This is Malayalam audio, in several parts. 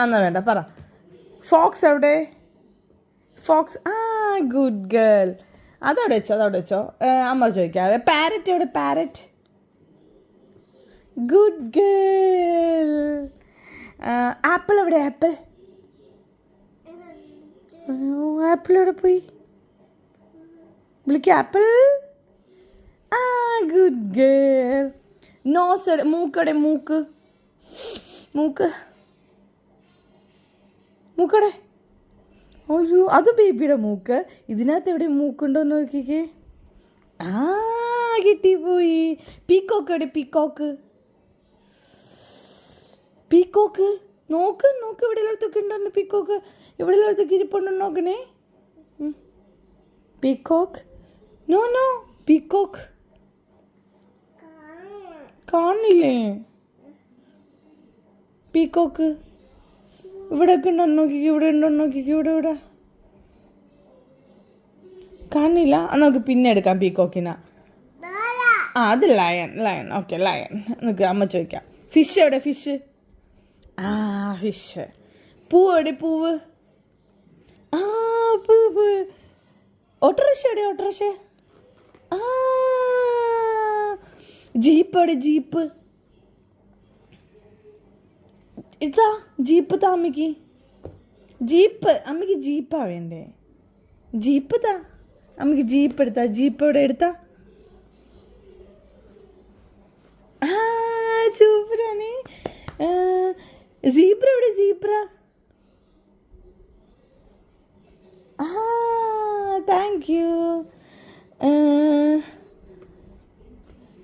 എന്നാ വേണ്ട പറ. ഫോക്സ് എവിടെ? ഫോക്സ്. Good girl. അതവിടെ വെച്ചോ. അമ്മ ചോദിക്കാം. പാരറ്റ് എവിടെ? പാരറ്റ്. Good girl. ആപ്പിൾ എവിടെ? ആപ്പിൾ. ആപ്പിൾ എവിടെ പോയി? വിളിക്ക. ആപ്പിൾ. Good girl. നോസ് എവിടെ? മൂക്കടെ? മൂക്കടെ? അയ്യോ, അത് ബേബിയുടെ മൂക്ക്. ഇതിനകത്ത് എവിടെ മൂക്കുണ്ടോ നോക്കിക്കേ. കിട്ടിപ്പോയി. പീക്കോക്ക് എവിടെ? പീക്കോക്ക് നോക്ക് ഇവിടെ എല്ലായിടത്തൊക്കെ ഉണ്ടോ പീക്കോക്ക്? ഇവിടെ എല്ലായിടത്തൊക്കെ ഇരിപ്പുണ്ടോ നോക്കണേ. പീക്കോക്ക്. നോ പീക്കോക്ക് കാണില്ലേ? പീക്കോക്ക് ഇവിടെയൊക്കെ ഉണ്ടോ നോക്കിക്ക്. ഇവിടെ കാണില്ല. നമുക്ക് പിന്നെ എടുക്കാം പീക്കോക്കിന. അത് ലയൺ. Okay, lion. നമുക്ക് അമ്മ ചോദിക്കാം. ഫിഷ് എവിടെ? ഫിഷ്. പൂവ് എവിടെ? പൂവ്. ഓട്ടോറിക്ഷ എവിടെ? ഓട്ടോറിക്ഷ. ജീപ്പ് എവിടെ? ജീപ്പ്. ഇതാ ജീപ്പ്. താ അമ്മയ്ക്ക് ജീപ്പാ വേണ്ടേ? ജീപ്പ് താ അമ്മയ്ക്ക്. ജീപ്പ് എടുത്താ. ജീപ്പ് എവിടെ? എടുത്താ. സൂപ്പറാണ്. സീബ്ര എവിടെ? സീബ്ര. Thank you.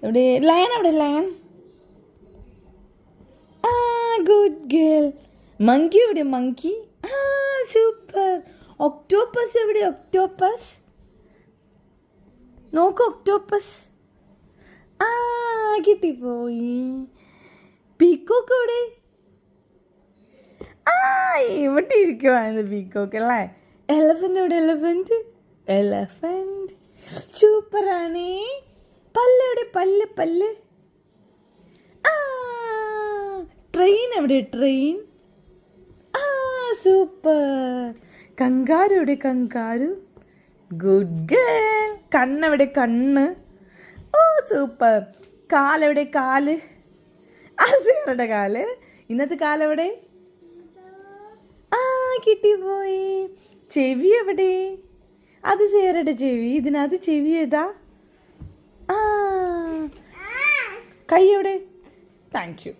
എവിടെ? ലയൺ എവിടെ? ലയൺ. Good girl. മങ്കി എവിടെ? മങ്കി. സൂപ്പർ. ഒക്ടോപ്പസ് എവിടെ? ഒക്ടോപ്പസ്. നോക്ക്, ഒക്ടോപ്പസ്. കിട്ടിപ്പോയി. പീക്കോക്ക് എവിടെ? ഇവിടെ ഇരിക്കുവായിരുന്നു പീക്കോക്ക് അല്ലേ. എലഫന്റ് എവിടെ? എലഫന്റ്. സൂപ്പറാണ്. പല്ല് എവിടെ? പല്ല്. ട്രെയിൻ എവിടെ? ട്രെയിൻ. സൂപ്പർ. കങ്കാരു എവിടെ? കങ്കാരു. Good girl. കണ്ണെവിടെ? കണ്ണ്. സൂപ്പർ. കാലെവിടെ? കാല്. സീറയുടെ കാല്. ഇന്നത്തെ കാലെവിടെ? കിട്ടിപ്പോയി. ചെവി എവിടെ? അത് സീറയുടെ ചെവി. ഇതിനകത്ത് ചെവി ഏതാ? കൈ എവിടെ? Thank you.